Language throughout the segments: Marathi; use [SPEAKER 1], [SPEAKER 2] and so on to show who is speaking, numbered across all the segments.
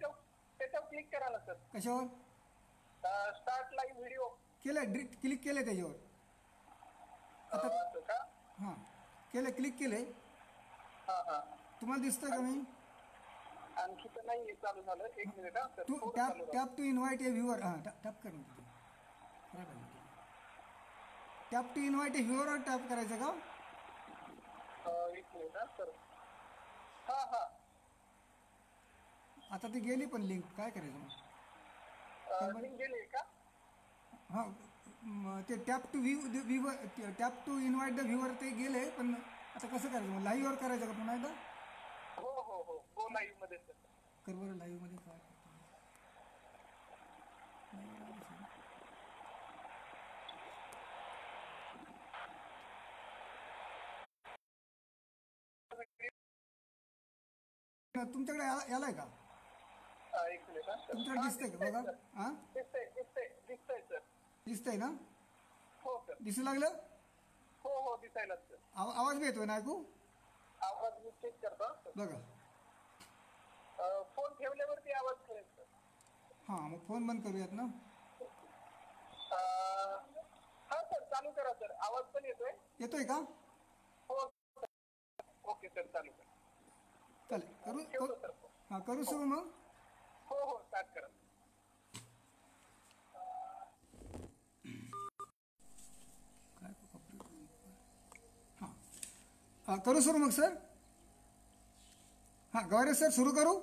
[SPEAKER 1] त्याच्यावर क्लिक करा ना सर.
[SPEAKER 2] कशावर?
[SPEAKER 1] स्टार्ट लाईव्ह व्हिडिओ
[SPEAKER 2] केलं, क्लिक केलं त्याच्यावर. आता
[SPEAKER 1] का?
[SPEAKER 2] हां केलं, क्लिक केलंय.
[SPEAKER 1] हां हां.
[SPEAKER 2] तुम्हाला दिसतंय का मी?
[SPEAKER 1] आणखी तर नाही चालू झालं. एक मिनिट. हा सर,
[SPEAKER 2] तू tap to invite a viewer. हां टॅप कर ना. Tap to invite a viewer tap करायचं का?
[SPEAKER 1] एक मिनिट. हा सर. हां हां.
[SPEAKER 2] आता ती गेली पण लिंक, काय करायचं मग?
[SPEAKER 1] लिंक गेली का?
[SPEAKER 2] हां ते tap to viewer, tap to invite the viewer ते गेले, पण आता कसं करायचं मग? लाईव्हवर करायचं का पुन्हा एकदा?
[SPEAKER 1] हो हो हो हो, लाईव्ह मध्ये सर.
[SPEAKER 2] कर बरं लाईव्ह मध्ये काय. तुमच्याकडे यालाय का?
[SPEAKER 1] एक मिनिट.
[SPEAKER 2] तुमच्याकडे दिसतंय का बघा? हां
[SPEAKER 1] दिसतंय सर.
[SPEAKER 2] दिसतंय ना?
[SPEAKER 1] हो सर.
[SPEAKER 2] दिसू लागलं?
[SPEAKER 1] हो हो, दिसायला सर.
[SPEAKER 2] आवाज बी येतोय ना ऐकू?
[SPEAKER 1] आवाज मी चेक करतो
[SPEAKER 2] बघा.
[SPEAKER 1] फोन ठेवल्यावरती आवाज करेल सर.
[SPEAKER 2] हां मग फोन बंद करूयात ना.
[SPEAKER 1] हा सर, चालू करा सर. आवाज पण येतोय
[SPEAKER 2] का?
[SPEAKER 1] हो. ओके सर, चालू करा.
[SPEAKER 2] चालेल, करू
[SPEAKER 1] सर.
[SPEAKER 2] हां करू सुरू मग.
[SPEAKER 1] हो हो, स्टार्ट करा.
[SPEAKER 2] हां करू सुरू मग सर. हां गवारे सर सुरू करू.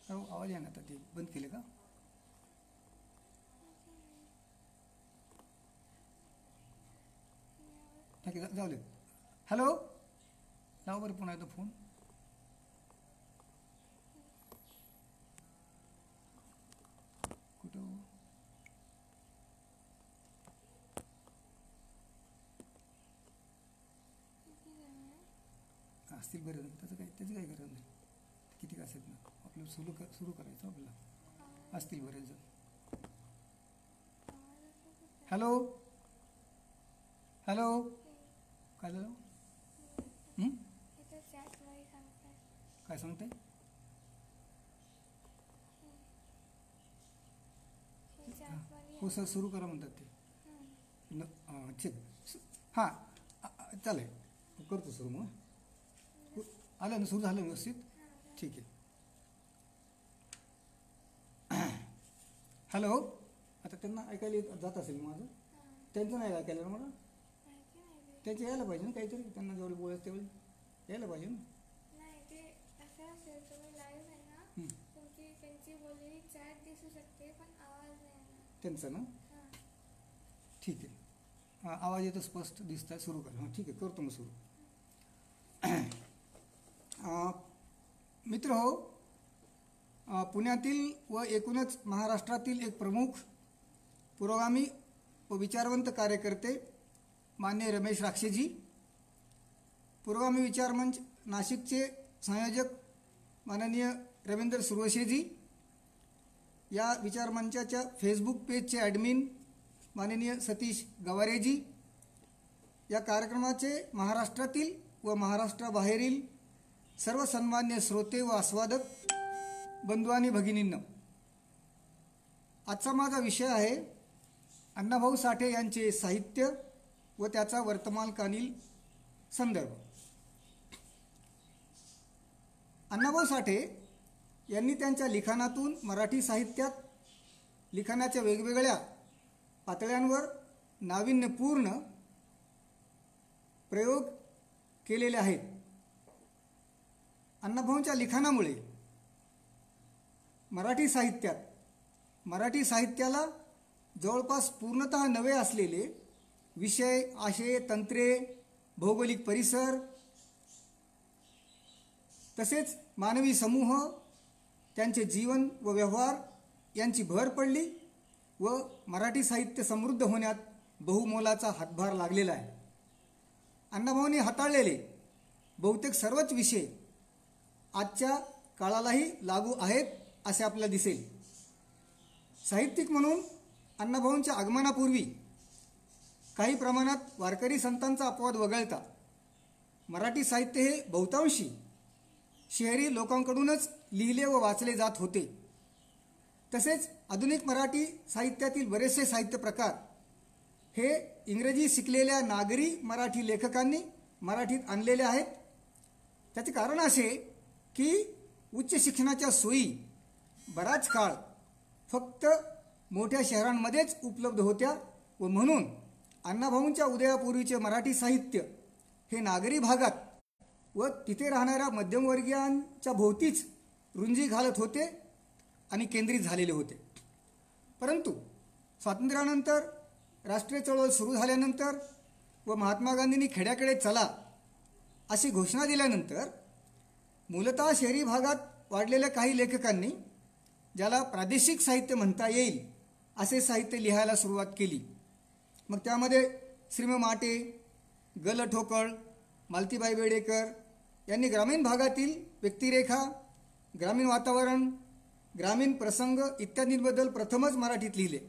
[SPEAKER 2] आवाज आहे ना, आता ते बंद केले का? ठीक आहे, जाऊ दे. हॅलो, लाव बरं पुन्हा एकदा फोन. कुठं असतील बरं, त्याची काही गरज नाही. किती का असेल ना, आपलं सुरू करायचं आपल्याला. असतील बरेच जण. हॅलो हॅलो, काय झालं? काय सांगते? हो सर, सुरू करा म्हणतात ते. ठीक. हां चालेल, करतो सुरू मग. आलं ना, सुरू झालं व्यवस्थित? ठीक आहे. हॅलो, आता त्यांना ऐकायला जात असेल माझं. त्यांचं नाही ऐकायला ना मला. त्यांचं यायला पाहिजे ना काहीतरी. त्यांना जेवढे बोलायचं तेवढे यायला पाहिजे ना. त्यांचं ना, ठीक आहे. हां आवाज येतो, स्पष्ट दिसत आहे. सुरू करा. हां ठीक आहे, करतो मग सुरू. मित्र हो, पुण्यातील व एकूणच महाराष्ट्रातील एक प्रमुख पुरोगामी व विचारवंत कार्यकर्ते माननीय रमेश राक्षेजी, पुरोगामी विचार मंच नाशिकचे संयोजक माननीय रवींद्र सुरवशेजी, या विचारमंचाच्या फेसबुक पेजचे ॲडमिन माननीय सतीश गवारेजी, या कार्यक्रमाचे महाराष्ट्रातील व महाराष्ट्राबाहेरील सर्व सन्मान्य श्रोते व आस्वादक बंधू आणि भगिनींनो, आजचा माझा विषय आहे अण्णाभाऊ साठे यांचे साहित्य व त्याचा वर्तमानकालीन संदर्भ. अण्णाभाऊ साठे यांनी त्यांच्या लिखाणातून मराठी साहित्यात लिखाणाच्या वेगवेगळ्या पातळ्यांवर नाविन्यपूर्ण प्रयोग केलेले आहेत. अण्णाभाऊंच्या लिखाणामुळे मराठी साहित्याला जवळपास पूर्णतः नवे असलेले विषय, आशय, तंत्रे, भौगोलिक परिसर तसेच मानवी समूह, त्यांचे जीवन व व्यवहार यांची भर पडली व मराठी साहित्य समृद्ध होण्यात बहुमोलाचा हातभार लागलेला आहे. अण्णाभाऊंनी हाताळलेले बहुतेक सर्वच विषय आजच्या काळालाही लागू आहेत असे आपल्याला दिसेल. साहित्यिक म्हणून अण्णाभाऊंच्या आगमनापूर्वी काही प्रमाणात वारकरी संतांचा अपवाद वगळता मराठी साहित्य हे बहुतांशी शहरी लोकांकडूनच लिहिले व वाचले जात होते. तसेच आधुनिक मराठी साहित्यातील बरेचसे साहित्य प्रकार हे इंग्रजी शिकलेल्या नागरी मराठी लेखकांनी मराठीत आणलेले आहेत. त्याचे कारण असे की उच्च शिक्षणाच्या सोयी बराच काळ फक्त मोठ्या शहरांमध्येच उपलब्ध होत्या व म्हणून अण्णाभाऊंच्या उदयापूर्वीचे मराठी साहित्य हे नागरी भागात व तिथे राहणाऱ्या मध्यमवर्गीयांच्या भोवतीच रुंजी घालत होते आणि केंद्रित झालेले होते. परंतु स्वातंत्र्यानंतर राष्ट्रीय चळवळ सुरू झाल्यानंतर व महात्मा गांधींनी खेड्याकडे चला अशी घोषणा दिल्यानंतर मूलतः शहरी भागात वाढलेल्या काही लेखकांनी ज्याला प्रादेशिक साहित्य म्हणता येईल असे साहित्य लिहायला सुरुवात केली. मग त्यामध्ये श्रीम माटे, ग ल ठोकळ, मालतीबाई बेडेकर यांनी ग्रामीण भागातील व्यक्तिरेखा, ग्रामीण वातावरण, ग्रामीण प्रसंग इत्यादींबद्दल प्रथमच मराठीत लिहिले.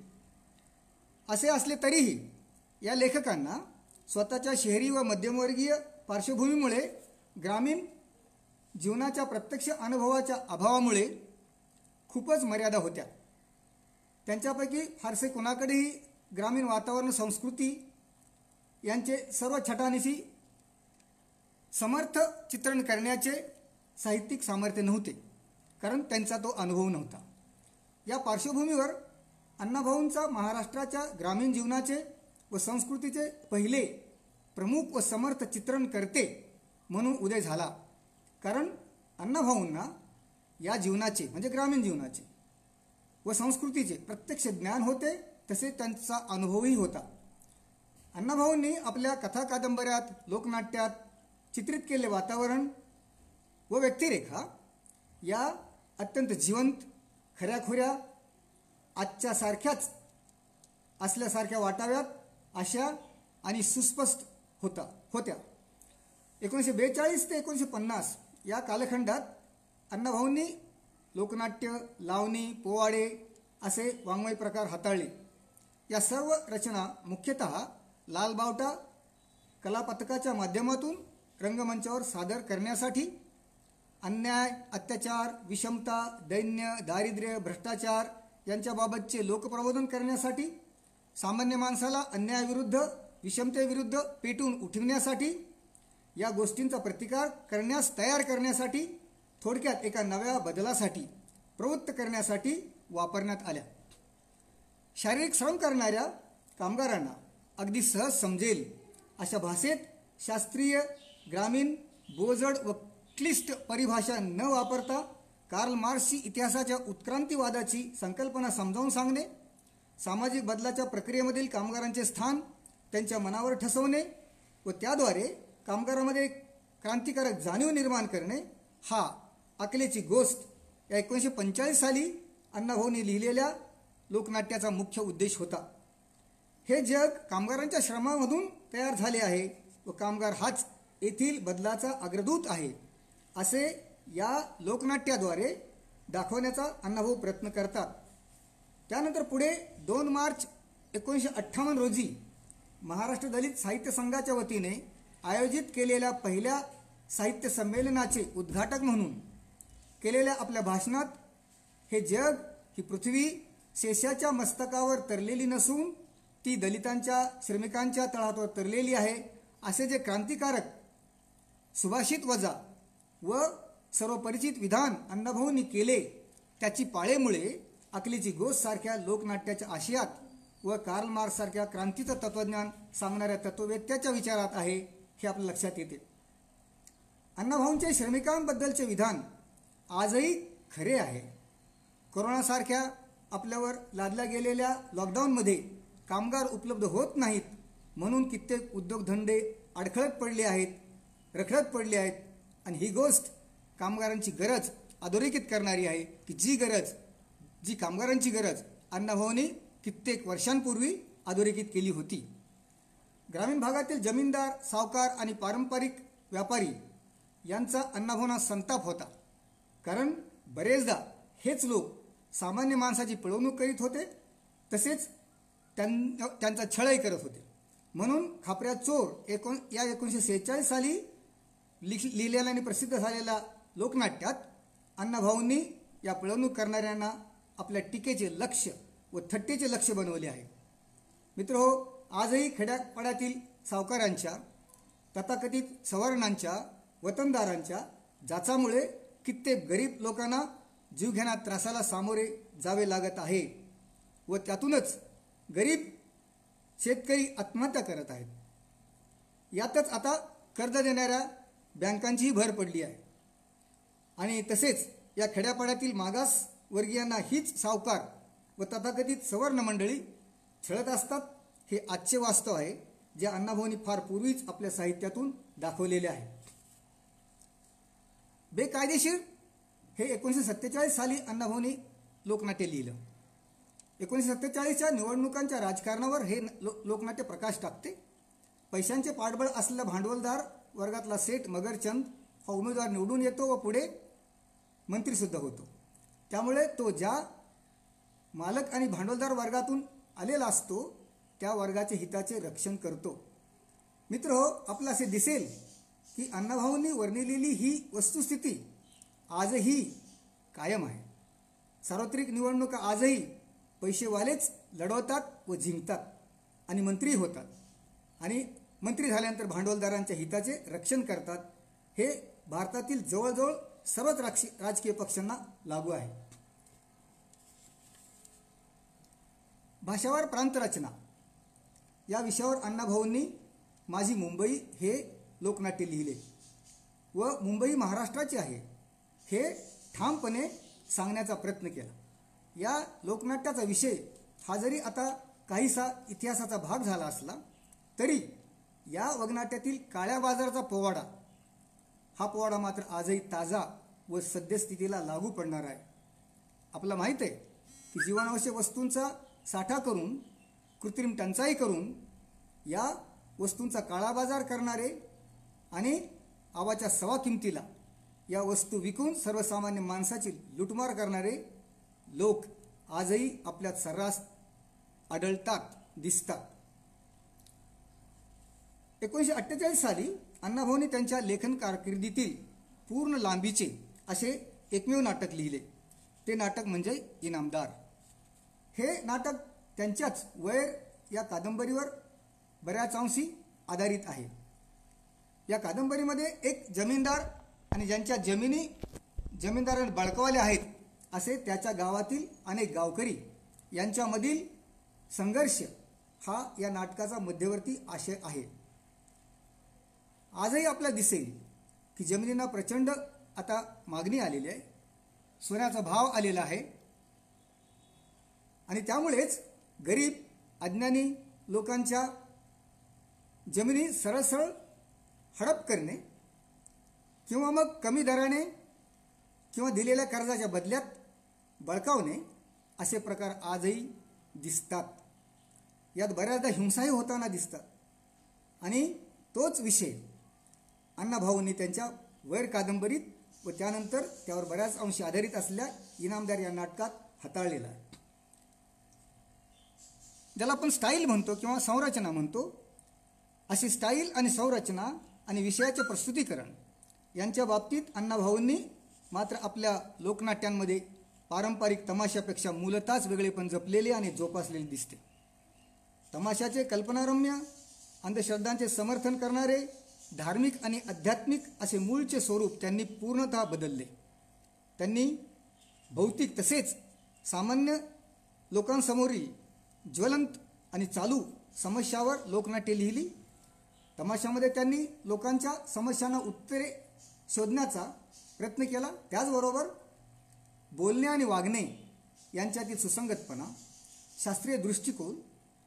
[SPEAKER 2] असे असले तरीही या लेखकांना स्वतःच्या शहरी व मध्यमवर्गीय पार्श्वभूमीमुळे ग्रामीण जीवनाच्या प्रत्यक्ष अनुभवाच्या अभावामुळे खूपच मर्यादा होत्या. त्यांच्यापैकी फारसे कोणाकडेही ग्रामीण वातावरण, संस्कृती यांचे सर्व छटानिशी समर्थ चित्रण करण्याचे साहित्यिक सामर्थ्य नव्हते, कारण त्यांचा तो अनुभव नव्हता. या पार्श्वभूमीवर अण्णाभाऊंचा महाराष्ट्राच्या ग्रामीण जीवनाचे व संस्कृतीचे पहिले प्रमुख व समर्थ चित्रण करते म्हणून उदय झाला. कारण अण्णाभाऊंना या जीवनाचे म्हणजे ग्रामीण जीवनाचे व संस्कृतीचे प्रत्यक्ष ज्ञान होते, तसे त्यांचा अनुभवही होता. अण्णाभाऊंनी आपल्या कथा कादंबऱ्यात, लोकनाट्यात चित्रित केलेले वातावरण व व्यक्तिरेखा या अत्यंत जिवंत, खऱ्याखुऱ्या, आजच्या सारख्याच असल्यासारख्या वाटाव्यात अशा आणि सुस्पष्ट होत्या. 1942 ते 1950 या कालखंडात अण्णाभाऊंनी लोकनाट्य, लावणी, पोवाडे असे वाङ्मय प्रकार हाताळले. या सर्व रचना मुख्यतः लालबावटा कलापथकाच्या माध्यमातून रंगमंचावर सादर करण्यासाठी, अन्याय, अत्याचार, विषमता, दैन्य, दारिद्र्य, भ्रष्टाचार यांच्याबाबतचे लोकप्रबोधन करण्यासाठी, सामान्य माणसाला अन्यायाविरुद्ध, विषमतेविरुद्ध पेटून उठविण्यासाठी, या गोष्टींचा प्रतिकार करण्यास तयार करण्यासाठी, थोडक्यात एका नव्या बदलासाठी प्रवृत्त करण्यासाठी वापरण्यात आल्या. शारीरिक श्रम करणाऱ्या कामगारांना अगदी सहज समजेल अशा भाषेत शास्त्रीय, ग्रामीण, बोजड व क्लिष्ट परिभाषा न वापरता कार्ल मार्क्सची इतिहासाच्या उत्क्रांतीवादाची संकल्पना समजावून सांगणे, सामाजिक बदलाच्या प्रक्रियेमधील कामगारांचे स्थान त्यांच्या मनावर ठसवणे व त्याद्वारे कामगारांमध्ये क्रांतिकारक जाणीव निर्माण करणे हा अकलेची गोष्ट या 1945 साली अण्णाभाऊंनी लिहिलेल्या लोकनाट्याचा मुख्य उद्देश होता. हे जग कामगारांच्या श्रमामधून तयार झाले आहे व कामगार हाच येथील बदलाचा अग्रदूत आहे असे या लोकनाट्याद्वारे दाखवण्याचा अण्णाभाऊ प्रयत्न करतात. त्यानंतर पुढे 2 मार्च 1958 रोजी महाराष्ट्र दलित साहित्य संघाच्या वतीने आयोजित केलेल्या पहिल्या साहित्य संमेलनाचे उद्घाटक म्हणून केलेल्या आपल्या भाषणात हे जग, ही पृथ्वी शेषाच्या मस्तकावर तरलेली नसून ती दलितांच्या, श्रमिकांच्या तळहातावर तरलेली आहे असे जे क्रांतिकारक सुभाषित वजा व सर्वपरिचित विधान अण्णाभाऊंनी केले, त्याची पाळेमुळे अकलेची गोष्ट सारख्या लोकनाट्याच्या आशयात व कार्ल मार्क्स सारख्या क्रांतीचं तत्त्वज्ञान सांगणाऱ्या तत्त्ववेत्त्याच्या विचारात आहे हे आपल्या लक्षात येते. अण्णाभाऊंचे श्रमिकांबद्दलचे विधान आजही खरे आहे. कोरोनासारख्या आपल्यावर लादल्या गेलेल्या लॉकडाऊनमध्ये कामगार उपलब्ध होत नाहीत म्हणून कित्येक उद्योगधंदे अडखळत पडले आहेत, रखडत पडले आहेत आणि ही गोष्ट कामगारांची गरज अधोरेखित करणारी आहे की जी कामगारांची गरज अण्णाभाऊंनी कित्येक वर्षांपूर्वी अधोरेखित केली होती. ग्रामीण भागातील जमीनदार, सावकार आणि पारंपरिक व्यापारी यांचा अण्णाभाऊंना संताप होता, कारण बरेचदा हेच लोक सामान्य माणसाची पिळवणूक करीत होते, तसेच त्यांचा छळही करत होते. म्हणून खापऱ्या चोर या 1946 साली लिहिलेला आणि प्रसिद्ध झालेला लोकनाट्यात अण्णाभाऊंनी या पिळवणूक करणाऱ्यांना आपल्या टीकेचे लक्ष्य व थट्टेचे लक्ष बनवले आहे. मित्रहो, आजही खेड्यापाड्यातील सावकारांच्या, तथाकथित सवर्णांच्या, वतनदारांच्या जाचामुळे कित्येक गरीब लोकांना जीवघेण्या त्रासाला सामोरे जावे लागत आहे व त्यातूनच गरीब शेतकरी आत्महत्या करत आहेत. यातच आता कर्ज देणाऱ्या बँकांचीही भर पडली आहे आणि तसेच या खेड्यापाड्यातील मागासवर्गीयांना हीच सावकार व तथाकथित सवर्ण मंडळी छळत असतात. हे आजचे वास्तव आहे, जे अण्णाभाऊंनी फार पूर्वीच आपल्या साहित्यातून दाखवलेले आहे. बेकायदेशीर हे 1947 साली अण्णाभाऊंनी लोकनाट्य लिहिलं. 1947च्या निवडणुकांच्या राजकारणावर हे लोकनाट्य प्रकाश टाकते. पैशांचे पाठबळ असलेला भांडवलदार वर्गातला सेठ मगरचंद हा उमेदवार निवडून येतो व पुढे मंत्रीसुद्धा होतो. त्यामुळे तो ज्या मालक आणि भांडवलदार वर्गातून आलेला असतो त्या वर्गाचे हिताचे रक्षण करतो. मित्रहो, आपलं असे दिसेल की अण्णाभाऊंनी वर्णिलेली ही वस्तुस्थिती आजही कायम आहे. सार्वत्रिक निवडणुका आजही पैसेवालेच लढवतात व जिंकतात आणि मंत्री होतात आणि मंत्री झाल्यानंतर भांडवलदारांच्या हिताचे रक्षण करतात. हे भारतातील जवळजवळ सर्वच राजकीय पक्षांना लागू आहे. भाषावार प्रांतरचना या विषयावर अण्णाभाऊंनी माझी मुंबई हे लोकनाट्य लिहिले व मुंबई महाराष्ट्राची आहे हे ठामपणे सांगण्याचा प्रयत्न केला. या लोकनाट्याचा विषय हा जरी आता काहीसा इतिहासाचा भाग झाला असला तरी या वगनाट्यातील काळ्या बाजाराचा पोवाडा हा पोवाडा मात्र आजही ताजा व सद्यस्थितीला लागू पडणार आहे. आपल्याला माहीत आहे की जीवनावश्यक वस्तूंचा साठा करून, कृत्रिम टंचाई करून या वस्तूंचा काळा बाजार करणारे आणि आवाच्या सवा किमतीला या वस्तू विकून सर्वसामान्य माणसाची लुटमार करणारे लोक आजही आपल्यात सर्रास आढळतात, दिसतात. 1948 साली अण्णाभाऊंनी त्यांच्या लेखन कारकिर्दीतील पूर्ण लांबीचे असे एकमेव नाटक लिहिले. ते नाटक म्हणजे इनामदार. हे नाटक त्यांच्याच वैर या कादंबरीवर बऱ्याच अंशी आधारित आहे. या कादंबरीमध्ये एक जमीनदार आणि ज्यांच्या जमिनी जमीनदारांनी बळकावल्या आहेत असे त्याच्या गावातील अनेक गावकरी यांच्यामधील संघर्ष हा या नाटकाचा मध्यवर्ती आशय आहे. आजही आपल्याला दिसेल की जमिनींना प्रचंड आता मागणी आलेली आहे, सोन्याचा भाव आलेला आहे आणि त्यामुळेच गरीब अज्ञानी लोकांच्या जमिनी सरळ सरळ हडप करणे किंवा मग कमी दराने किंवा दिलेल्या कर्जाच्या बदल्यात बळकावणे असे प्रकार आजही दिसतात. यात बऱ्याचदा हिंसाही होताना दिसतात आणि तोच विषय अण्णाभाऊंनी त्यांच्या वैर कादंबरीत व त्यानंतर त्यावर बऱ्याच अंशी आधारित असलेल्या इनामदार या नाटकात हाताळलेला आहे. ज्याला आपण स्टाईल म्हणतो किंवा संरचना म्हणतो, अशी स्टाईल आणि संरचना आणि विषयाचे प्रस्तुतीकरण यांच्या बाबतीत अण्णाभाऊंनी मात्र आपल्या लोकनाट्यांमध्ये पारंपरिक तमाशापेक्षा मूलतःच वेगळेपण जपलेले आणि जोपासलेले दिसते. तमाशाचे कल्पनारम्य, अंधश्रद्धांचे समर्थन करणारे, धार्मिक आणि आध्यात्मिक असे मूळचे स्वरूप त्यांनी पूर्णतः बदलले. त्यांनी भौतिक तसेच सामान्य लोकांसमोरील ज्वलंत आणि चालू समस्यावर लोकनाट्ये लिहिली. तमाशामध्ये त्यांनी लोकांच्या समस्यांना उत्तरे शोधण्याचा प्रयत्न केला. त्याचबरोबर बोलणे आणि वागणे यांच्यातील सुसंगतपणा, शास्त्रीय दृष्टिकोन,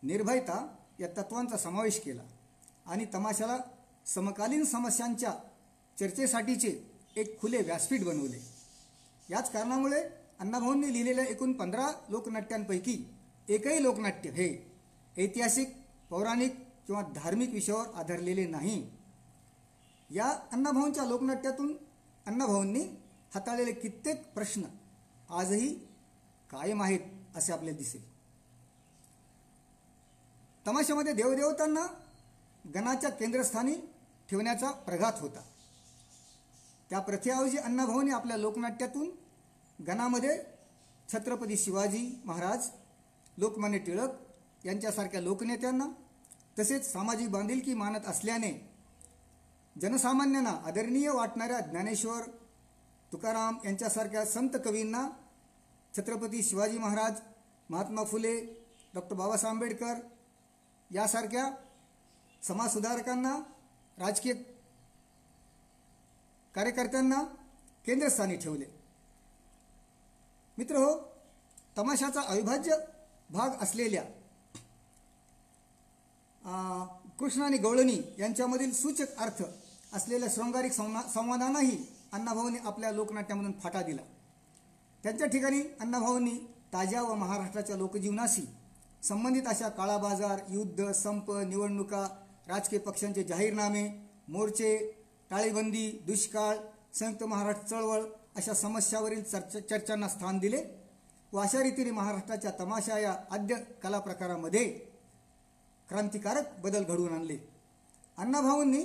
[SPEAKER 2] निर्भयता या तत्वांचा समावेश केला आणि तमाशाला समकालीन समस्यांच्या चर्चेसाठीचे एक खुले व्यासपीठ बनवले. याच कारणामुळे अण्णाभाऊंनी लिहिलेल्या एकूण 15 लोकनाट्यांपैकी एकही लोकनाट्य हे ऐतिहासिक, पौराणिक किंवा धार्मिक विषयावर आधारलेले नाही. या अण्णाभाऊंच्या लोकनाट्यातून अण्णाभाऊंनी हाताळलेले कित्येक प्रश्न आजही कायम आहेत असे आपल्याला दिसेल. तमाशामध्ये देवदेवतांना गणाच्या केंद्रस्थानी ठेवण्याचा प्रघात होता. त्या प्रथेऐवजी अण्णाभाऊंनी आपल्या लोकनाट्यातून गणामध्ये छत्रपती शिवाजी महाराज, लोकमान्य टिळक यांच्यासारख्या लोकनेत्यांना तसेच सामाजिक बांधिलकी मानत असल्याने जनसामान्यांना आदरणीय वाटणाऱ्या ज्ञानेश्वर, तुकाराम यांच्यासारख्या संत कवींना छत्रपती शिवाजी महाराज, महात्मा फुले, डॉक्टर बाबासाहेब आंबेडकर यासारख्या समाजसुधारकांना, राजकीय कार्यकर्त्यांना केंद्रस्थानी ठेवले. मित्रहो, तमाशाचा अविभाज्य भाग असलेल्या कृष्ण आणि गवळणी यांच्यामधील सूचक अर्थ असलेल्या शृंगारिक संवादांनाही अण्णाभाऊंनी आपल्या लोकनाट्यामधून फाटा दिला. त्यांच्या ठिकाणी अण्णाभाऊंनी ताज्या व महाराष्ट्राच्या लोकजीवनाशी संबंधित अशा काळाबाजार, युद्ध, संप, निवडणुका, राजकीय पक्षांचे जाहीरनामे, मोर्चे, टाळेबंदी, दुष्काळ, संयुक्त महाराष्ट्र चळवळ अशा समस्यावरील चर्चांना स्थान दिले व अशा रीतीने महाराष्ट्राच्या तमाशा या आद्य कला प्रकारामध्ये क्रांतिकारक बदल घडवून आणले. अण्णाभाऊंनी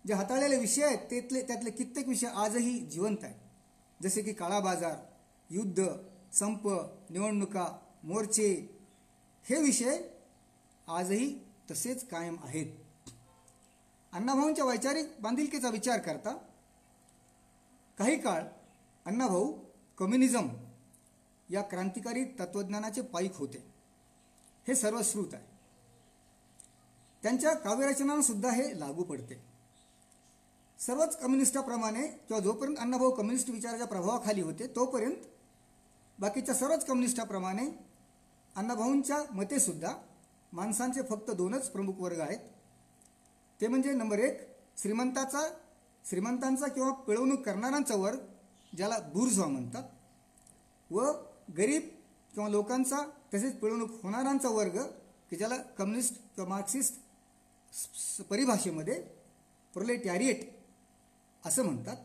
[SPEAKER 2] जे हाताळलेले विषय आहेत त्यातले कित्येक विषय आजही जिवंत आहेत. जसे की काळाबाजार, युद्ध, संप, निवडणुका, मोर्चे हे विषय आजही तसेच कायम आहेत. अण्णाभाऊंच्या वैचारिक बांधिलकीचा विचार करता काही काळ अण्णाभाऊ कम्युनिझम या क्रांतिकारी तत्त्वज्ञानाचे पाईक होते. हे सर्वश्रुत आहे. त्यांच्या काव्यरचनांना सुद्धा हे लागू पडते. सर्वच कम्युनिस्टाप्रमाणे किंवा जोपर्यंत अण्णाभाऊ कम्युनिस्ट विचाराच्या प्रभावाखाली होते तोपर्यंत बाकीच्या सर्वच कम्युनिस्टाप्रमाणे अण्णाभाऊंच्या मते सुद्धा माणसांचे फक्त दोनच प्रमुख वर्ग आहेत. ते म्हणजे नंबर 1 श्रीमंतांचा किंवा पिळवणूक करणाऱ्यांचा वर्ग ज्याला बुर्झवा म्हणतात, व गरीब किंवा लोकांचा तसेच पिळवणूक होणाऱ्यांचा वर्ग की ज्याला कम्युनिस्ट किंवा मार्क्सिस्ट परिभाषेमध्ये प्रोलेटॅरिएट असं म्हणतात.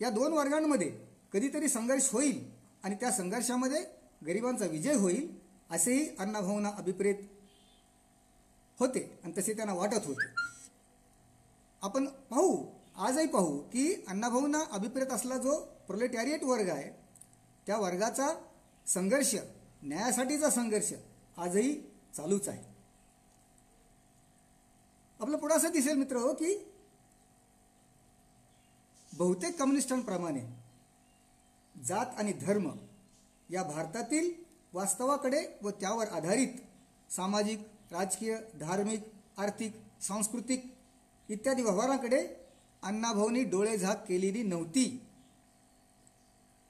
[SPEAKER 2] या दोन वर्गांमध्ये कधीतरी संघर्ष होईल आणि त्या संघर्षामध्ये गरिबांचा विजय होईल असेही अण्णाभाऊंना अभिप्रेत होते आणि तसे त्यांना वाटत होते. आपण आजही पाहू की अण्णाभाऊंना अभिप्रेत असला जो प्रोलेटॅरिएट वर्ग आहे त्या वर्गाचा संघर्ष, न्यायासाठीचा संघर्ष आजही चालूच आहे. आपलं पुढे असं दिसेल मित्र हो की बहुतेक कम्युनिस्टांप्रमाणे जात आणि धर्म या भारतातील वास्तवाकडे व त्यावर आधारित सामाजिक, राजकीय, धार्मिक, आर्थिक, सांस्कृतिक इत्यादी व्यवहारांकडे अण्णाभाऊंनी डोळेझाक केलेली नव्हती.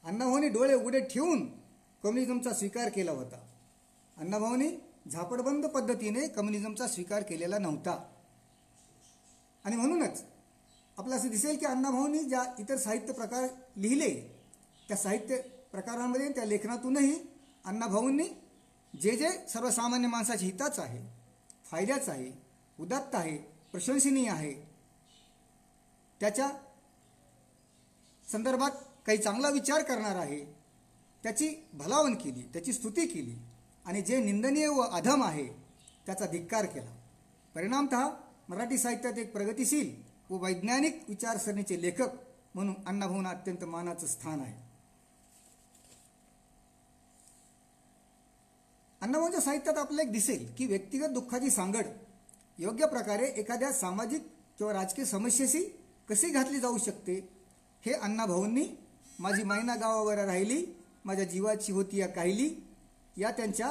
[SPEAKER 2] अण्णाभाऊंनी डोळे उघडे ठेवून कम्युनिझमचा स्वीकार केला होता. अण्णाभाऊंनी झापडबंद पद्धतीने कम्युनिझमचा स्वीकार केलेला नव्हता. आणि म्हणूनच आपलं असं दिसेल की अण्णाभाऊंनी ज्या इतर साहित्य प्रकार लिहिले त्या साहित्य प्रकारांमध्ये, त्या लेखनातूनही अण्णाभाऊंनी जे जे सर्वसामान्य माणसाच्या हिताचं आहे, फायद्याचं आहे, उदात्त आहे, प्रशंसनीय आहे, त्याच्या संदर्भात काही चांगला विचार करणार आहे त्याची भलावण केली, त्याची स्तुती केली आणि जे निंदनीय व अधम आहे त्याचा धिक्कार केला. परिणामतः मराठी साहित्यात एक प्रगतिशील व वैज्ञानिक विचारसरणीचे लेखक म्हणून अण्णाभाऊंना अत्यंत मानाचं स्थान आहे. अण्णाभाऊंच्या साहित्यात आपल्याला एक दिसेल की व्यक्तिगत दुःखाची सांगड योग्य प्रकारे एखाद्या सामाजिक किंवा राजकीय समस्येशी कशी घातली जाऊ शकते हे अण्णाभाऊंनी माझी मैना गावावर राहिली, माझ्या जीवाची होती या काहिली या त्यांच्या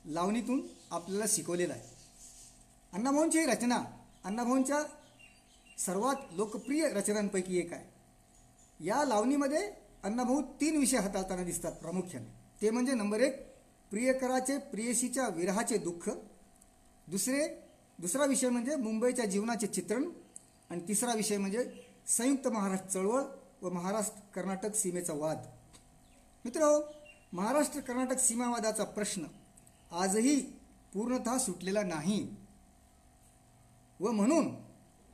[SPEAKER 2] लावणीतून आपल्याला शिकवलेलं आहे. अण्णाभाऊंची ही रचना अण्णाभाऊंच्या सर्वात लोकप्रिय रचनांपैकी एक आहे. या लावणीमध्ये अण्णाभाऊ 3 विषय हाताळताना दिसतात प्रामुख्याने. ते म्हणजे नंबर 1 प्रियकराचे प्रियसीच्या विरहाचे दुःख, दुसरा विषय म्हणजे मुंबईच्या जीवनाचे चित्रण आणि तिसरा विषय म्हणजे संयुक्त महाराष्ट्र चळवळ व महाराष्ट्र कर्नाटक सीमेचा वाद. मित्रहो, महाराष्ट्र कर्नाटक सीमावादाचा प्रश्न आजही पूर्णतः सुटलेला नाही व म्हणून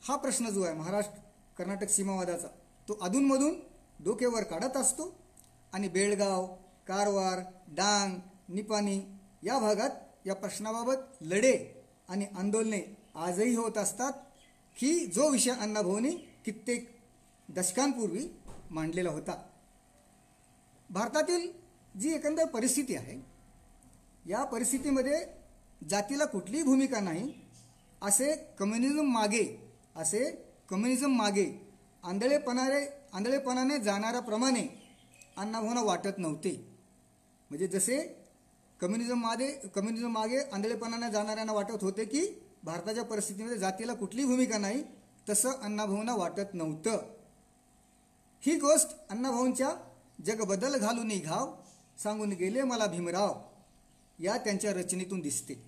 [SPEAKER 2] हा प्रश्न जो आहे महाराष्ट्र कर्नाटक सीमावादाचा तो अधूनमधून डोकेवर काढत असतो आणि बेळगाव, कारवार, डांग, निपाणी या भागात या प्रश्नाबाबत लढे आणि आंदोलने आजही होत असतात. की जो विषय अण्णाभाऊंनी कित्येक दशकांपूर्वी मांडलेला होता. भारतातील जी एकंदर परिस्थिती आहे, या परिस्थितीमध्ये जातीला कुठलीही भूमिका नाही असे कम्युनिझम मागे आंधळेपणाने जाणाऱ्याप्रमाणे अण्णाभाऊंना वाटत नव्हते. म्हणजे जसे कम्युनिझम मागे आंधळेपणाने जाणाऱ्यांना वाटत होते की भारताच्या परिस्थितीमध्ये जातीला कुठलीही भूमिका नाही, तसं अण्णाभाऊंना वाटत नव्हतं. ही गोष्ट अण्णाभाऊंच्या जग बदल घालून घाव सांगून गेले मला भीमराव या त्यांच्या रचनेतून दिसते.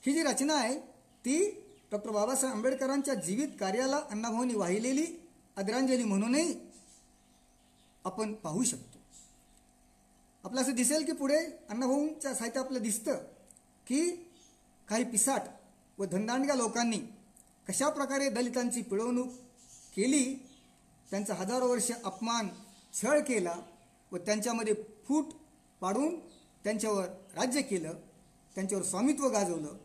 [SPEAKER 2] ही जी रचना आहे ती डॉक्टर बाबासाहेब आंबेडकरांच्या जीवित कार्याला अण्णाभाऊंनी वाहिलेली आदरांजली म्हणूनही आपण पाहू शकतो. आपलं असं दिसेल की पुढे अण्णाभाऊंच्या साहित्य आपलं दिसतं की काही पिसाट व धनदांडग्या लोकांनी कशा प्रकारे दलितांची पिळवणूक केली, त्यांचा हजारो वर्ष अपमान छळ केला व त्यांच्यामध्ये फूट पाडून त्यांच्यावर राज्य केलं, त्यांच्यावर स्वामित्व गाजवलं.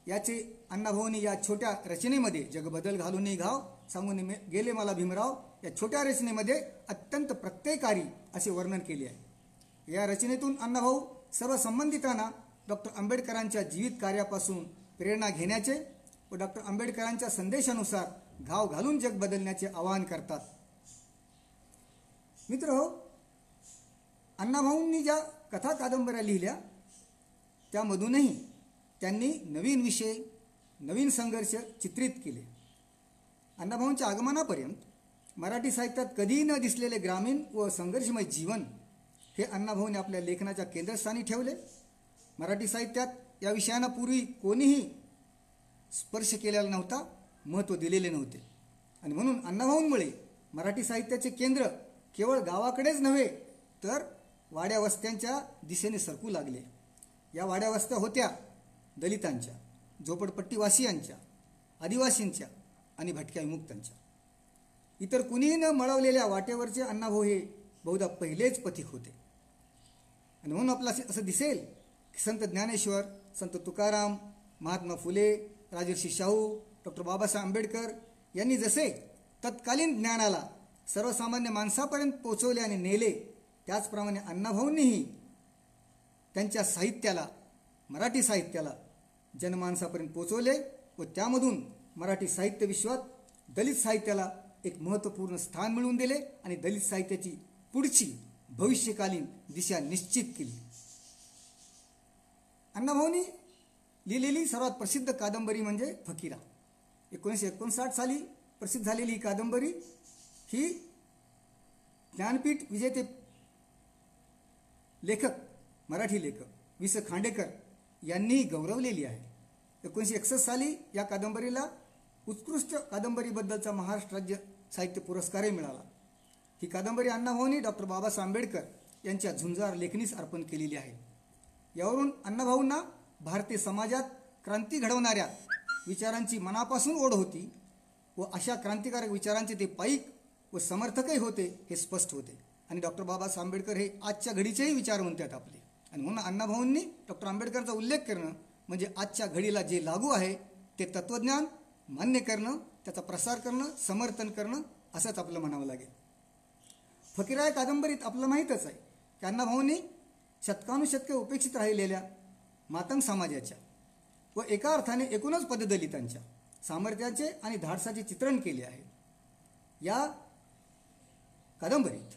[SPEAKER 2] याचे अण्णाभाऊंनी या छोट्या रचनेमध्ये जग बदल घालून घाव सांगून गेले मला भीमराव या छोट्या रचनेमध्ये अत्यंत प्रत्ययकारी असे वर्णन केले आहे. या रचनेतून अण्णाभाऊ सर्व संबंधितांना डॉक्टर आंबेडकरांच्या जीवित कार्यापासून प्रेरणा घेण्याचे व डॉक्टर आंबेडकरांच्या संदेशानुसार घाव घालून जग बदलण्याचे आवाहन करतात. मित्रहो, अण्णाभाऊंनी ज्या कथा कादंबऱ्या लिहिल्या त्यामधूनही त्यांनी नवीन विषय, नवीन संघर्ष चित्रित केले. अण्णाभाऊंच्या आगमनापर्यंत मराठी साहित्यात कधीही न दिसलेले ग्रामीण व संघर्षमय जीवन हे अण्णाभाऊंनी आपल्या लेखनाच्या केंद्रस्थानी ठेवले. मराठी साहित्यात या विषयांना पूर्वी कोणीही स्पर्श केलेला नव्हता, महत्त्व दिलेले नव्हते आणि म्हणून अण्णाभाऊंमुळे मराठी साहित्याचे केंद्र केवळ गावाकडेच नव्हे तर वाड्या वस्त्यांच्या दिशेने सरकू लागले. या वाड्या वस्त्या होत्या दलितांच्या, झोपडपट्टीवासियांच्या, आदिवासींच्या आणि भटक्या विमुक्तांच्या. इतर कुणीही न मळवलेल्या वाटेवरचे अण्णाभाऊ हे बहुधा पहिलेच पथिक होते. आणि म्हणून आपलं असं दिसेल की संत ज्ञानेश्वर, संत तुकाराम, महात्मा फुले, राजर्षी शाहू, डॉक्टर बाबासाहेब आंबेडकर यांनी जसे तत्कालीन ज्ञानाला सर्वसामान्य माणसापर्यंत पोचवले आणि नेले, त्याचप्रमाणे अण्णाभाऊंनीही त्यांच्या साहित्याला, मराठी साहित्याला जनमानसापर्यंत पोचवले व त्यामधून मराठी साहित्य विश्वात दलित साहित्याला एक महत्त्वपूर्ण स्थान मिळवून दिले आणि दलित साहित्याची पुढची भविष्यकालीन दिशा निश्चित केली. अण्णाभाऊंनी लिहिलेली सर्वात प्रसिद्ध कादंबरी म्हणजे फकीरा. 1959 साली प्रसिद्ध झालेली ही कादंबरी ही ज्ञानपीठ विजेते लेखक, मराठी लेखक वि. स. खांडेकर यांनीही गौरवलेली आहे. 1961 साली या कादंबरीला उत्कृष्ट कादंबरीबद्दलचा महाराष्ट्र राज्य साहित्य पुरस्कारही मिळाला. ही कादंबरी अण्णाभाऊंनी डॉक्टर बाबासाहेब आंबेडकर यांच्या झुंजार लेखणीस अर्पण केलेली आहे. यावरून अण्णाभाऊंना भारतीय समाजात क्रांती घडवणाऱ्या विचारांची मनापासून ओढ होती व अशा क्रांतिकारक विचारांचे ते पाईक व समर्थकही होते हे स्पष्ट होते. आणि डॉक्टर बाबासाहेब आंबेडकर हे आजच्या घडीचेही विचारवंत आहेत आपले. आणि म्हणून अण्णाभाऊंनी डॉक्टर आंबेडकरचा उल्लेख करणं म्हणजे आजच्या घडीला जे लागू आहे ते तत्त्वज्ञान मान्य करणं, त्याचा प्रसार करणं, समर्थन करणं असंच आपलं म्हणावं लागेल. फकीरा या कादंबरीत आपलं माहीतच आहे की अण्णाभाऊंनी शतकानुशतके उपेक्षित राहिलेल्या मातंग समाजाच्या व एका अर्थाने एकूणच पददलितांच्या सामर्थ्याचे आणि धाडसाचे चित्रण केले आहे. या कादंबरीत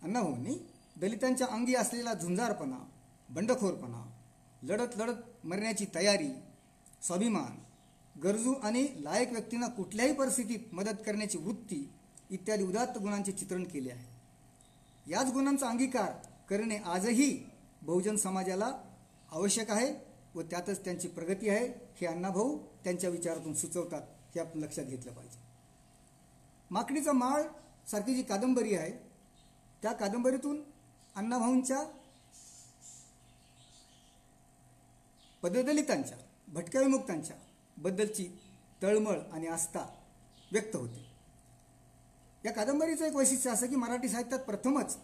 [SPEAKER 2] अण्णाभाऊंनी दलितांच्या अंगी असलेला झुंजारपणा, बंडखोरपणा, लढत लढत मरण्याची तयारी, स्वाभिमान, गरजू आणि लायक व्यक्तींना कुठल्याही परिस्थितीत मदत करण्याची वृत्ती इत्यादी उदात्त गुणांचे चित्रण केले आहे. याच गुणांचा अंगीकार करणे आजही बहुजन समाजाला आवश्यक आहे व त्यातच त्यांची प्रगती आहे हे अण्णाभाऊ त्यांच्या विचारातून सुचवतात, हे आपण लक्षात घेतलं पाहिजे. माकडीचा माळ सारखी जी कादंबरी आहे त्या कादंबरीतून अण्णाभाऊंच्या पददलितांच्या, भटक्या विमुक्तांच्या बद्दलची तळमळ आणि आस्था व्यक्त होते. या कादंबरीचं एक वैशिष्ट्य असं की मराठी साहित्यात प्रथमच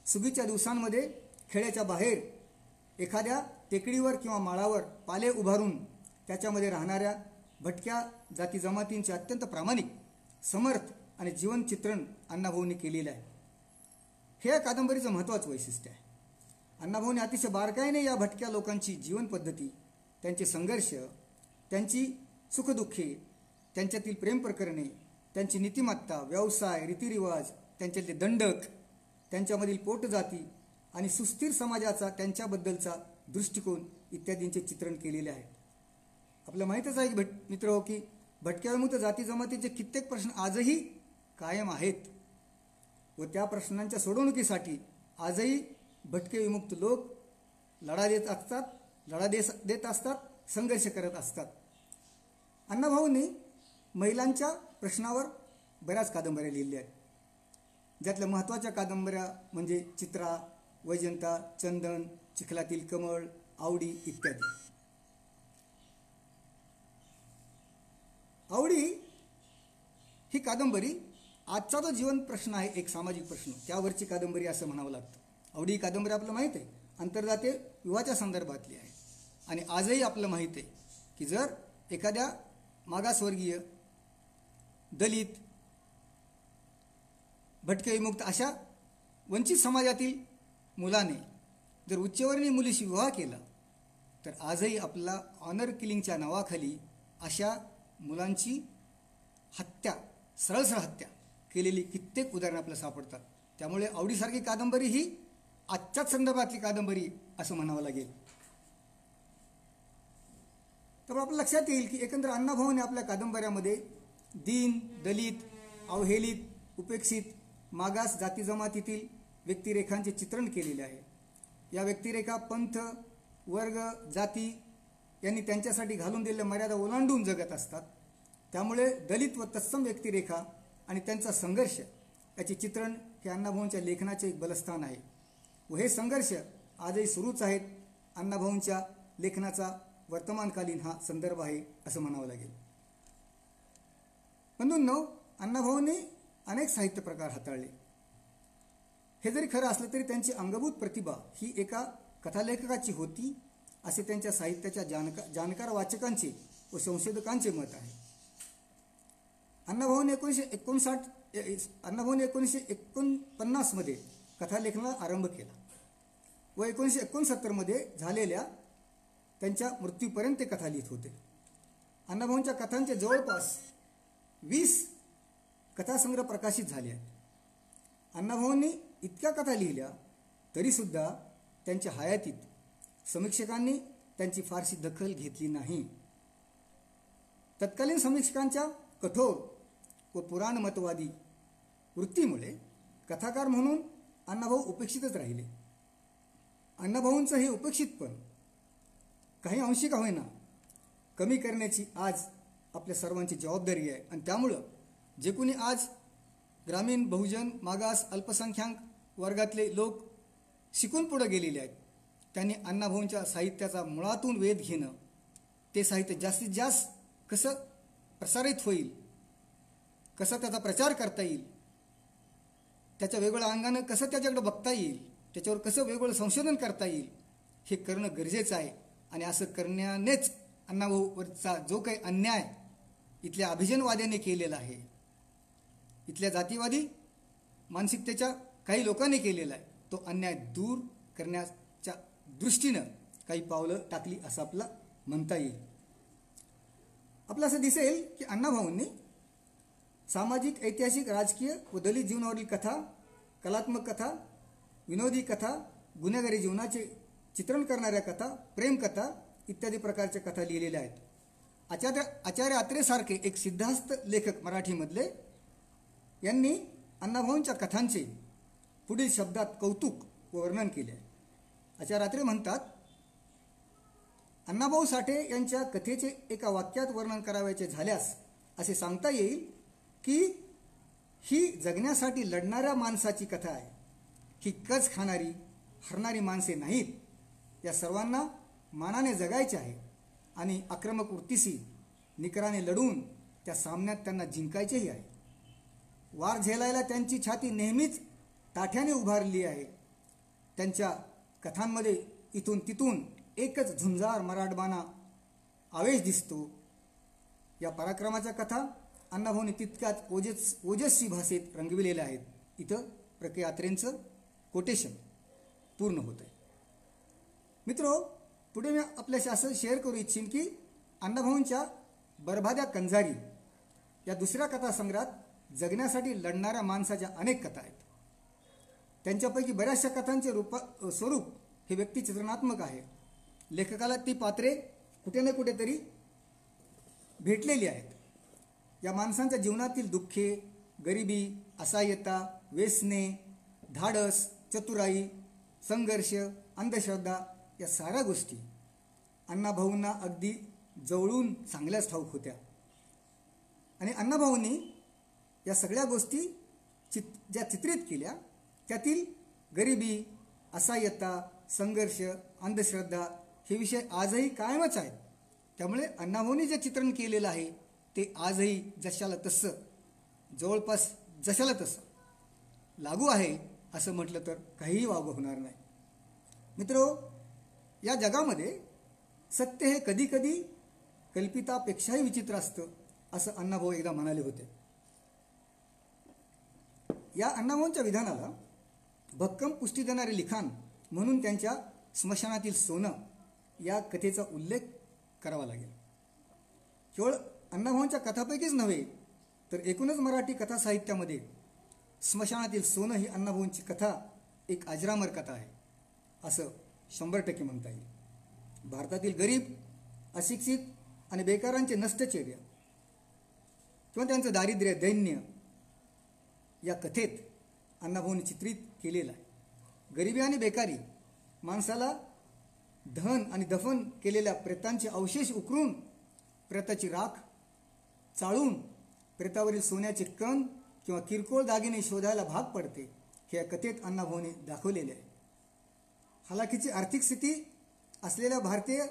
[SPEAKER 2] सुगीच्या दिवसांमध्ये खेड्याच्या बाहेर एखाद्या टेकडीवर किंवा माळावर पाले उभारून त्याच्यामध्ये राहणाऱ्या भटक्या जाती जमातींचे अत्यंत प्रामाणिक, समर्थ आणि जीवन चित्रण अण्णाभाऊंनी केलेलं आहे. हे या कादंबरीचं महत्त्वाचं वैशिष्ट्य आहे. अण्णाभाऊंनी अतिशय बारकाईने या भटक्या लोकांची जीवन पद्धती, त्यांचे संघर्ष, त्यांची सुखदुःखे, त्यांच्यातील प्रेम प्रकरणे, त्यांची नीतिमत्ता, व्यवसाय, रीतिरिवाज, त्यांच्यातले दंडक, त्यांच्यामधील पोटजाती आणि सुस्थिर समाजाचा त्यांच्याबद्दलचा दृष्टिकोन इत्यादींचे चित्रण केलेले आहे. आपल्याला माहीतच आहे की मित्र हो की भटक्या विमुक्त जाती जमातीचे कित्येक प्रश्न आजही कायम आहेत व त्या प्रश्नांच्या सोडवणुकीसाठी आजही भटके विमुक्त लोक लढा देत असतात, संघर्ष करत असतात. अण्णाभाऊंनी महिलांच्या प्रश्नावर बऱ्याच कादंबऱ्या लिहिल्या आहेत. ज्यातल्या महत्त्वाच्या कादंबऱ्या म्हणजे चित्रा, वैजंता, चंदन, चिखलातील कमळ, आवडी इत्यादी. आवडी ही कादंबरी आजचा जो जीवन प्रश्न आहे, एक सामाजिक प्रश्न, त्यावरची कादंबरी असं म्हणावं लागतं. आवडी ही कादंबरी आपल्याला माहीत आहे आंतरजातीय विवाहाच्या संदर्भातली आहे. आणि आजही आपलं माहीत आहे की जर एखाद्या मागासवर्गीय, दलित, भटके विमुक्त अशा वंचित समाजातील मुलाने जर उच्चवर्णीय मुलीशी विवाह केला तर आजही आपला ऑनर किलिंगच्या नावाखाली अशा मुलांची हत्या, सरळ हत्या केलेली कित्येक उदाहरणं आपल्याला सापडतात. त्यामुळे आवडीसारखी कादंबरी ही आजच्याच संदर्भातली कादंबरी असं म्हणावं लागेल. तर आपल्या लक्षात येईल की एकंदर अण्णाभाऊने आपल्या कादंबऱ्यामध्ये दीन, दलित, अवहेलित, उपेक्षित, मागास जाती जमातीतील व्यक्तिरेखांचे चित्रण केलेले आहे. या व्यक्तिरेखा पंथ, वर्ग, जाती यांनी त्यांच्यासाठी घालून दिलेल्या मर्यादा ओलांडून जगत असतात. त्यामुळे दलित व तत्सम व्यक्तिरेखा आणि त्यांचा संघर्ष याचे चित्रण हे अण्णाभाऊंच्या लेखनाचे एक बलस्थान आहे व हे संघर्ष आजही सुरूच आहेत. अण्णाभाऊंच्या लेखनाचा वर्तमानकालीन हा संदर्भ आहे असं म्हणावं लागेल. बंधूंनो, अण्णाभाऊंनी अनेक साहित्य प्रकार हाताळले. हे जरी खरं असलं तरी त्यांची अंगभूत प्रतिभा ही एका कथालेखकाची होती असे त्यांच्या साहित्याच्या जाणकार वाचकांचे व संशोधकांचे मत आहे. अण्णाभाऊंनी 1949 मध्ये कथालेखनाला आरंभ केला व 1969 मध्ये झालेल्या त्यांच्या मृत्यूपर्यंत ते कथा लिहित होते. अण्णाभाऊंच्या कथांचे जवळपास 20 कथासंग्रह प्रकाशित झाले आहेत. अण्णाभाऊंनी इतक्या कथा लिहिल्या तरीसुद्धा त्यांच्या हयातीत समीक्षकांनी त्यांची फारशी दखल घेतली नाही. तत्कालीन समीक्षकांच्या कठोर व पुराणमतवादी वृत्तीमुळे कथाकार म्हणून अण्णाभाऊ उपेक्षितच राहिले. अण्णाभाऊंचं हे उपेक्षितपण काही अंशी का होईना कमी करण्याची आज आपल्या सर्वांची जबाबदारी आहे. आणि त्यामुळं जे कोणी आज ग्रामीण, बहुजन, मागास, अल्पसंख्याक वर्गातले लोक शिकून पुढे गेलेले आहेत त्यांनी अण्णाभाऊंच्या साहित्याचा मुळातून वेध घेणं, ते साहित्य जास्तीत जास्त कसं प्रसारित होईल, कसं त्याचा प्रचार करता येईल, त्याच्या वेगवेगळ्या अंगानं कसं त्याच्याकडे बघता येईल, त्याच्यावर कसं वेगवेगळं संशोधन करता येईल हे करणं गरजेचं आहे. आणि असं करण्यानेच अण्णाभाऊवरचा जो काही अन्याय इथल्या अभिजनवाद्याने केलेला आहे, इथल्या जातीवादी मानसिकतेच्या काही लोकांनी केलेला आहे, तो अन्याय दूर करण्याच्या दृष्टीनं काही पावलं टाकली असं आपलं म्हणता येईल. आपलं असं दिसेल की अण्णाभाऊंनी सामाजिक, ऐतिहासिक, राजकीय व दलित जीवनावरील कथा, कलात्मक कथा, विनोदी कथा, गुन्हेगारी जीवनाचे चित्रण करणाऱ्या कथा, प्रेमकथा इत्यादी प्रकारच्या कथा लिहिलेल्या आहेत. आचार्य अत्रेसारखे एक सिद्धास्त लेखक मराठीमधले यांनी अण्णाभाऊंच्या कथांचे पुढील शब्दात कौतुक व वर्णन केले. आचार्य अत्रे म्हणतात, अण्णाभाऊ साठे यांच्या कथेचे एका वाक्यात वर्णन करावयाचे झाल्यास असे सांगता येईल की ही जगण्यासाठी लढणाऱ्या माणसाची कथा आहे. ही कच खाणारी, हरणारी माणसे नाहीत. या सर्वांना मानाने जगायचे आहे आणि आक्रमक वृत्तीशी निकराने लढून त्या सामन्यात त्यांना जिंकायचेही आहे. वार झेलायला त्यांची छाती नेहमीच ताठ्याने उभारली आहे. त्यांच्या कथांमध्ये इथून तिथून एकच झुंजार मराठबाणा आवेश दिसतो. या पराक्रमाच्या कथा अण्णाभाऊंनी तितक्याच ओजस्वी भाषेत रंगविलेल्या आहेत. इथं प्रकयात्रेंचं कोटेशन पूर्ण होत आहे. मित्रो, पुढे मी आपल्याशी असं शेअर करू इच्छिन की अण्णाभाऊंच्या बरभाद्या कंजारी या दुसऱ्या कथासंग्रहात जगण्यासाठी लढणाऱ्या माणसाच्या अनेक कथा आहेत. त्यांच्यापैकी बऱ्याचशा कथांचे स्वरूप हे व्यक्तिचित्रणात्मक आहे. लेखकाला ती पात्रे कुठे ना कुठेतरी भेटलेली आहेत. या माणसांच्या जीवनातील दुःखे, गरिबी, असहाय्यता, व्यसने, धाडस, चतुराई, संघर्ष, अंधश्रद्धा या साऱ्या गोष्टी अण्णाभाऊंना अगदी जवळून चांगल्याच ठाऊक होत्या. आणि अण्णाभाऊंनी या सगळ्या गोष्टी ज्या चित्रित केल्या त्यातील गरिबी, असहाय्यता, संघर्ष, अंधश्रद्धा हे विषय आजही कायमच आहेत. त्यामुळे अण्णाभाऊंनी जे चित्रण केलेलं आहे ते आजही जशाला तसं, जवळपास जशाला तसं लागू आहे असं म्हटलं तर काहीही वावगं होणार नाही. मित्रो, या जगामध्ये सत्य हे कधीकधी कल्पितापेक्षाही विचित्र असतं असं अण्णाभाऊ एकदा म्हणाले होते. या अण्णाभाऊंच्या विधानाला भक्कम पुष्टी देणारे लिखाण म्हणून त्यांच्या स्मशानातील सोनं या कथेचा उल्लेख करावा लागेल. केवळ अण्णाभाऊंच्या कथापैकीच नव्हे तर एकूणच मराठी कथा साहित्यामध्ये स्मशानातील सोनं ही अण्णाभाऊंची कथा एक अजरामर कथा आहे असं 100% म्हणता येईल. भारतातील गरीब, अशिक्षित आणि बेकारांचे नष्टचर्य किंवा त्यांचं दारिद्र्य, दैन्य या कथेत अण्णाभाऊंनी चित्रित केलेलं आहे. गरिबी आणि बेकारी, माणसाला दहन आणि दफन केलेल्या प्रेतांचे अवशेष उकरून प्रेताची राख चाळून प्रेतावरील सोन्याचे कण किंवा किरकोळ दागिने शोधायला भाग पडते हे या कथेत अण्णाभाऊंनी दाखवलेले आहे. हालाकीची आर्थिक स्थिती असलेल्या भारतीय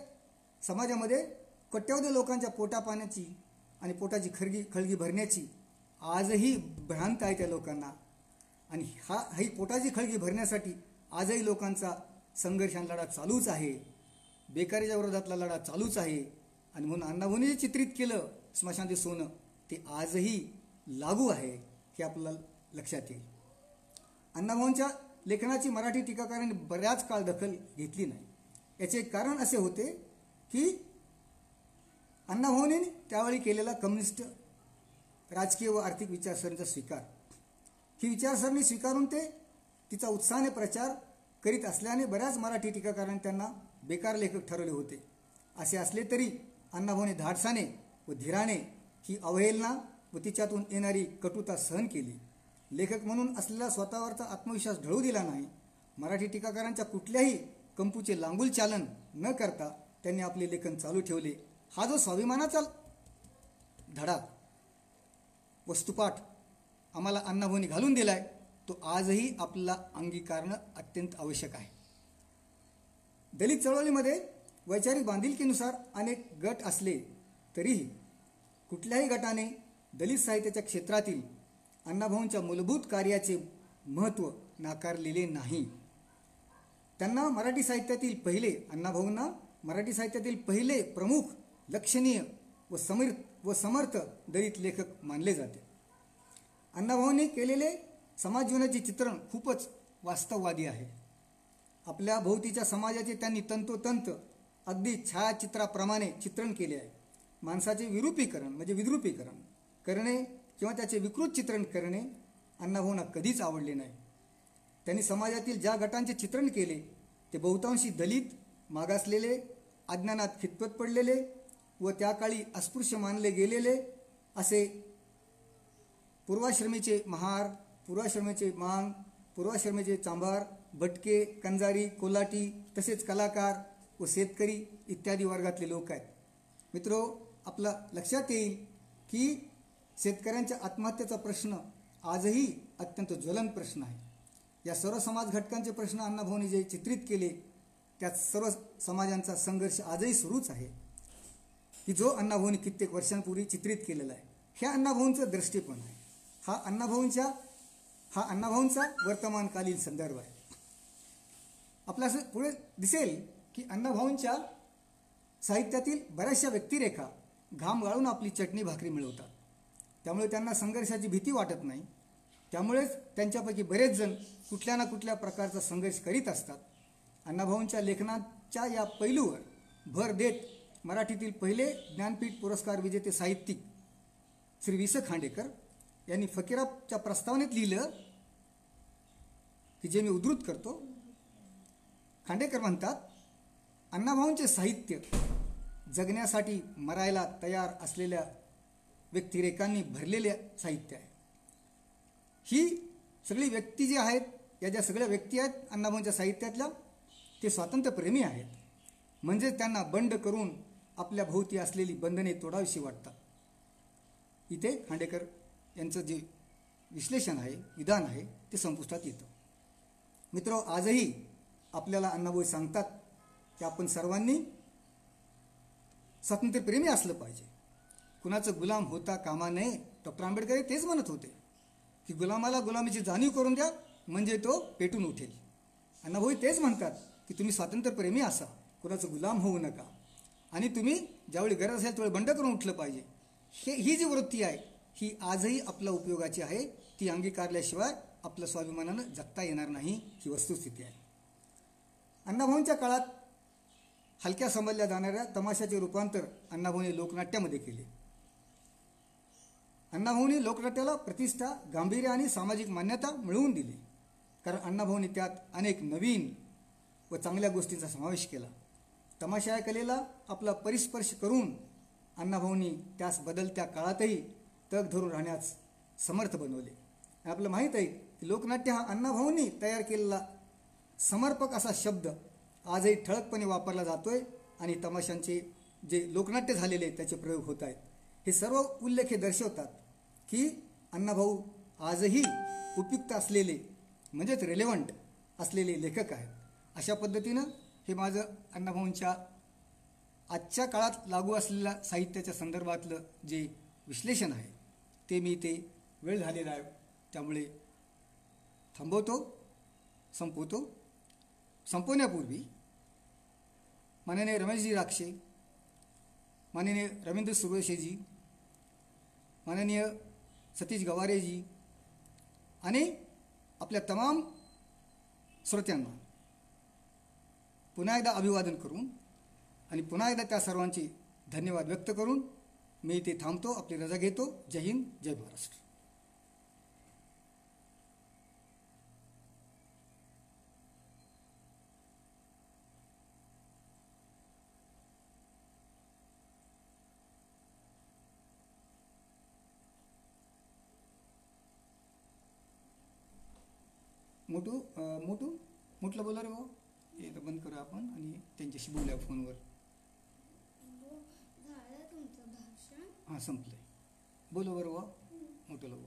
[SPEAKER 2] समाजामध्ये कोट्यावधी लोकांच्या पोटापाण्याची आणि पोटाची खळगी भरण्याची आजही भ्रांत आहे त्या लोकांना. आणि ही पोटाची खळगी भरण्यासाठी आजही लोकांचा संघर्ष आणि लढा चालूच आहे. बेकारीच्या विरोधातला लढा चालूच आहे. आणि म्हणून अण्णाभाऊंनी जे चित्रित केलं स्मशानातील सोनं ते आजही लागू आहे हे आपल्याला लक्षात येईल. अण्णाभाऊंच्या लेखनाची मराठी टीकाकारांनी बऱ्याच काळ दखल घेतली नाही. याचे एक कारण असे होते की अण्णाभाऊंनी त्यावेळी केलेला कम्युनिस्ट राजकीय व आर्थिक विचारसरणीचा स्वीकार, ही विचारसरणी स्वीकारून ते तिचा उत्साहाने प्रचार करीत असल्याने बऱ्याच मराठी टीकाकारांनी त्यांना बेकार लेखक ठरवले होते. असे असले तरी अण्णाभाऊंनी धाडसाने व धीराने ही अवहेलना व तिच्यातून येणारी कटुता सहन केली. लेखक म्हणून असलेला स्वतःवरचा आत्मविश्वास ढळू दिला नाही. मराठी टीकाकारांच्या कुठल्याही कंपूचे लांगुल चालन न करता त्यांनी आपले लेखन चालू ठेवले. हा जो स्वाभिमानाचा धडा वस्तुपाठ आम्हाला अण्णाभाऊंनी घालून दिलाय तो आजही आपल्याला अंगीकारणं अत्यंत आवश्यक आहे. दलित चळवळीमध्ये वैचारिक बांधिलकीनुसार अनेक गट असले तरीही कुठल्याही गटाने दलित साहित्याच्या क्षेत्रातील अण्णाभाऊंच्या मूलभूत कार्याचे महत्त्व नाकारलेले नाही. त्यांना मराठी साहित्यातील पहिले प्रमुख, लक्षणीय व समर्थ दलित लेखक मानले जाते. अण्णाभाऊंनी केलेले समाज जीवनाचे चित्रण खूपच वास्तववादी आहे. आपल्या भोवतीच्या समाजाचे त्यांनी तंतोतंत अगदी छायाचित्राप्रमाणे चित्रण केले आहे. माणसाचे विद्रुपीकरण करणे किंवा त्याचे विकृत चित्रण करणे अण्णाभाऊंना कधीच आवडले नाही. त्यांनी समाजातील ज्या गटांचे चित्रण केले ते बहुतांशी दलित, मागासलेले, अज्ञानात खितपत पडलेले व त्या काळी अस्पृश्य मानले गेलेले असे पूर्वाश्रमीचे महार, पूर्वाश्रमीचे मांग, पूर्वाश्रमीचे चांभार, भटके, कंजारी, कोल्हाटी तसेच कलाकार व शेतकरी इत्यादी वर्गातले लोक आहेत. मित्रो, आपला लक्षात येईल की शेतकऱ्यांच्या आत्महत्येचा प्रश्न आजही अत्यंत ज्वलंत प्रश्न आहे. या सर्व समाज घटकांचे प्रश्न अण्णाभाऊंनी जे चित्रित केले त्यात सर्व समाजांचा संघर्ष आजही सुरूच आहे की जो अण्णाभाऊंनी कित्येक वर्षांपूर्वी चित्रित केलेला आहे. हे अण्णाभाऊंचं दृष्टिकोन आहे. हा अण्णाभाऊंचा वर्तमानकालीन संदर्भ आहे. आपल्या असं पुढे दिसेल की अण्णाभाऊंच्या साहित्यातील बऱ्याचशा व्यक्तिरेखा घाम गाळून आपली चटणी भाकरी मिळवतात. त्यामुळे त्यांना संघर्षाची भीती वाटत नाही. त्यामुळेच त्यांच्यापैकी बरेच जण कुठल्या ना कुठल्या प्रकारचा संघर्ष करीत असतात. अण्णाभाऊंच्या लेखनाच्या या पैलूवर भर देत मराठीतील पहिले ज्ञानपीठ पुरस्कार विजेते साहित्यिक श्री वि. स. खांडेकर यांनी फकीराच्या प्रस्तावनेत लिहिलं की जे मी उद्धृत करतो. खांडेकर म्हणतात, अण्णाभाऊंचे साहित्य जगण्यासाठी मरायला तयार असलेल्या व्यक्तिरेखांनी भरलेले साहित्य आहे. ही सगळी व्यक्ती जी आहेत, या ज्या सगळ्या व्यक्ती आहेत अण्णाभाऊंच्या साहित्यातल्या, ते स्वातंत्र्यप्रेमी आहेत. म्हणजे त्यांना बंड करून आपल्या भोवती असलेली बंधने तोडावीशी वाटतात. इथे खांडेकर यांचं जे विश्लेषण आहे, विधान आहे, ते संपुष्टात येतं. मित्र, आजही आपल्याला अण्णाभाऊ सांगतात की आपण सर्वांनी स्वातंत्र्यप्रेमी असलं पाहिजे, कुणाचं गुलाम होता कामा नये. डॉक्टर आंबेडकर तेच म्हणत होते की गुलामाला गुलामीची जाणीव करून द्या, म्हणजे तो पेटून उठेल. अण्णाभाऊ तेच म्हणतात की तुम्ही स्वातंत्र्यप्रेमी असा, कुणाचं गुलाम होऊ नका, आणि तुम्ही ज्यावेळी गरज असेल त्यावेळी बंड करून उठलं पाहिजे. ही जी वृत्ती आहे ही आजही आपल्या उपयोगाची आहे. ती अंगीकारल्याशिवाय आपलं स्वाभिमानानं जगता येणार नाही, ही वस्तुस्थिती आहे. अण्णाभाऊंच्या काळात हलक्या समजल्या जाणाऱ्या तमाशाचे रूपांतर अण्णाभाऊंनी लोकनाट्यामध्ये केले. अण्णाभाऊंनी लोकनाट्याला प्रतिष्ठा, गांभीर्य आणि सामाजिक मान्यता मिळवून दिली. कारण अण्णाभाऊंनी त्यात अनेक नवीन व चांगल्या गोष्टींचा समावेश केला. तमाशा या कलेला आपला परिस्पर्श करून अण्णाभाऊंनी त्यास बदलत्या काळातही तग धरून राहण्यास समर्थ बनवले. आपलं माहीत आहे की लोकनाट्य हा अण्णाभाऊंनी तयार केलेला समर्पक असा शब्द आजही ठळकपणे वापरला जातोय, आणि तमाशांचे जे लोकनाट्य झालेले त्याचे प्रयोग होत आहेत. हे सर्व उल्लेख हे दर्शवतात की अण्णाभाऊ आजही उपयुक्त असलेले, म्हणजेच रेलेवंट असलेले लेखक आहेत. अशा पद्धतीनं हे माझं अण्णाभाऊंच्या आजच्या काळात लागू असलेल्या साहित्याच्या संदर्भातलं जे विश्लेषण आहे ते मी ते वेळ झालेला आहे त्यामुळे थांबवतो, संपवतो. संपवण्यापूर्वी माननीय रमेशजी राक्षे, माननीय रवींद्र सुरवशेजी, माननीय सतीश गवारेजी आणि आपल्या तमाम श्रोत्यांना पुन्हा एकदा अभिवादन करून आणि पुन्हा एकदा त्या सर्वांचे धन्यवाद व्यक्त करून मी इथे थांबतो, आपली रजा घेतो. जय हिंद, जय महाराष्ट्र. मोठलं बोला रे भाऊ, हे तर बंद करू आपण आणि त्यांच्याशी बोलूया फोनवर.
[SPEAKER 3] झालं तुमचं भाषण?
[SPEAKER 2] हां, संपलंय. बोलो बरं भाऊ, मोठं बोल.